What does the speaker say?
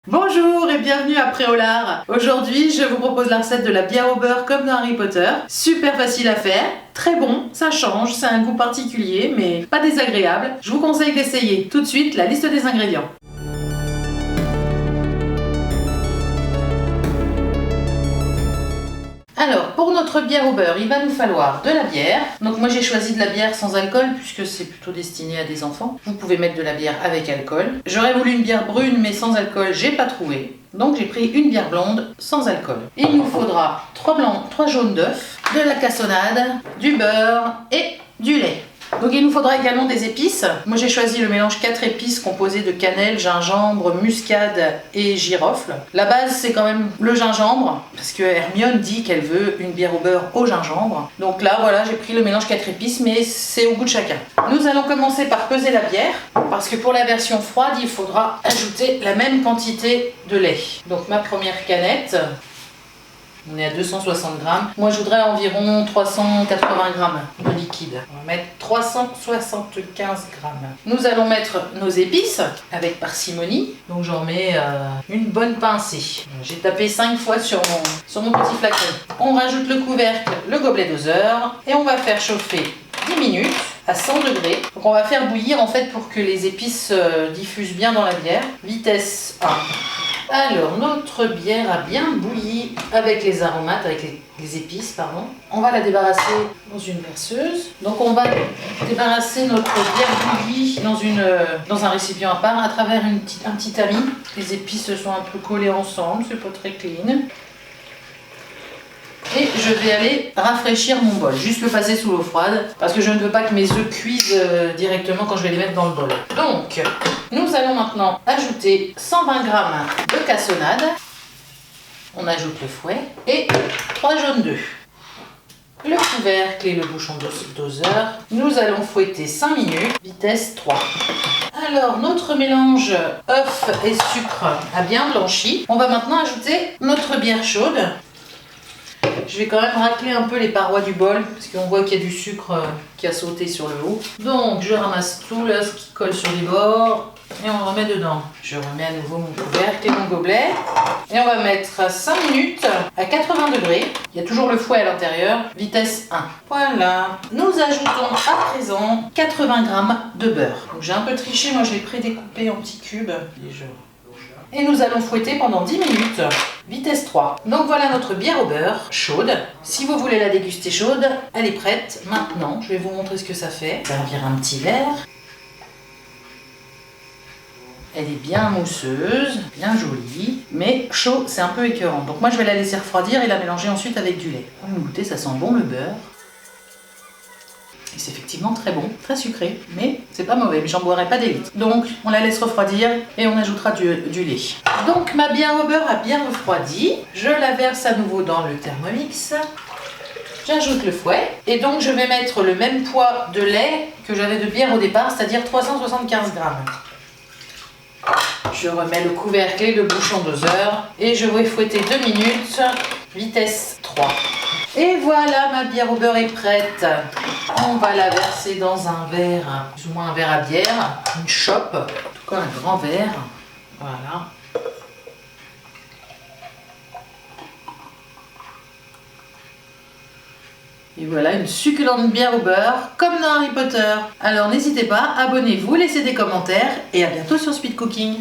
Bonjour et bienvenue à Préolard. Aujourd'hui, je vous propose la recette de la bière au beurre comme dans Harry Potter. Super facile à faire, très bon, ça change, c'est un goût particulier mais pas désagréable. Je vous conseille d'essayer. Tout de suite, la liste des ingrédients. Alors, pour notre bière au beurre, il va nous falloir de la bière. Donc moi j'ai choisi de la bière sans alcool puisque c'est plutôt destiné à des enfants. Vous pouvez mettre de la bière avec alcool. J'aurais voulu une bière brune mais sans alcool, j'ai pas trouvé. Donc j'ai pris une bière blonde sans alcool. Il nous faudra 3 blancs, 3 jaunes d'œufs, de la cassonade, du beurre et du lait. Donc il nous faudra également des épices. Moi j'ai choisi le mélange 4 épices composé de cannelle, gingembre, muscade et girofle. La base c'est quand même le gingembre parce que Hermione dit qu'elle veut une bière au beurre au gingembre. Donc là voilà, j'ai pris le mélange 4 épices mais c'est au goût de chacun. Nous allons commencer par peser la bière parce que pour la version froide il faudra ajouter la même quantité de lait. Donc ma première canette, on est à 260 grammes. Moi, je voudrais environ 380 grammes de liquide. On va mettre 375 grammes. Nous allons mettre nos épices avec parcimonie. Donc, j'en mets une bonne pincée. J'ai tapé 5 fois sur mon petit flacon. On rajoute le couvercle, le gobelet doseur et on va faire chauffer 10 minutes à 100 degrés. Donc, on va faire bouillir en fait pour que les épices diffusent bien dans la bière. Vitesse 1. Alors, notre bière a bien bouilli avec les aromates, avec les épices, pardon. On va la débarrasser dans une verseuse. Donc, on va débarrasser notre bière bouillie dans un récipient à part à travers un petit tamis. Les épices sont un peu collées ensemble, c'est pas très clean. Et je vais aller rafraîchir mon bol, juste le passer sous l'eau froide, parce que je ne veux pas que mes œufs cuisent directement quand je vais les mettre dans le bol. Donc, nous allons maintenant ajouter 120 g de cassonade. On ajoute le fouet et 3 jaunes d'œufs. Le couvercle et le bouchon doseur. Nous allons fouetter 5 minutes, vitesse 3. Alors, notre mélange œuf et sucre a bien blanchi. On va maintenant ajouter notre bière chaude. Je vais quand même racler un peu les parois du bol parce qu'on voit qu'il y a du sucre qui a sauté sur le haut. Donc je ramasse tout là, ce qui colle sur les bords et on remet dedans. Je remets à nouveau mon couvercle et mon gobelet et on va mettre 5 minutes à 80 degrés. Il y a toujours le fouet à l'intérieur, vitesse 1. Voilà. Nous ajoutons à présent 80 g de beurre. Donc j'ai un peu triché, moi je l'ai prédécoupé en petits cubes. Et nous allons fouetter pendant 10 minutes, vitesse 3. Donc voilà notre bière au beurre chaude. Si vous voulez la déguster chaude, elle est prête maintenant. Je vais vous montrer ce que ça fait. Servir un petit verre. Elle est bien mousseuse, bien jolie, mais chaud, c'est un peu écœurant. Donc moi je vais la laisser refroidir et la mélanger ensuite avec du lait. Vous goûtez, ça sent bon le beurre. Et c'est effectivement très bon, très sucré, mais c'est pas mauvais, mais j'en boirai pas des litres. Donc on la laisse refroidir et on ajoutera du lait. Donc ma bière au beurre a bien refroidi. Je la verse à nouveau dans le Thermomix. J'ajoute le fouet et donc je vais mettre le même poids de lait que j'avais de bière au départ, c'est-à-dire 375 grammes. Je remets le couvercle et le bouchon doseur et je vais fouetter 2 minutes, vitesse 3. Et voilà, ma bière au beurre est prête. On va la verser dans un verre, plus ou moins un verre à bière, une chope, en tout cas un grand verre. Voilà. Et voilà une succulente bière au beurre, comme dans Harry Potter. Alors n'hésitez pas, abonnez-vous, laissez des commentaires et à bientôt sur Speed Cooking.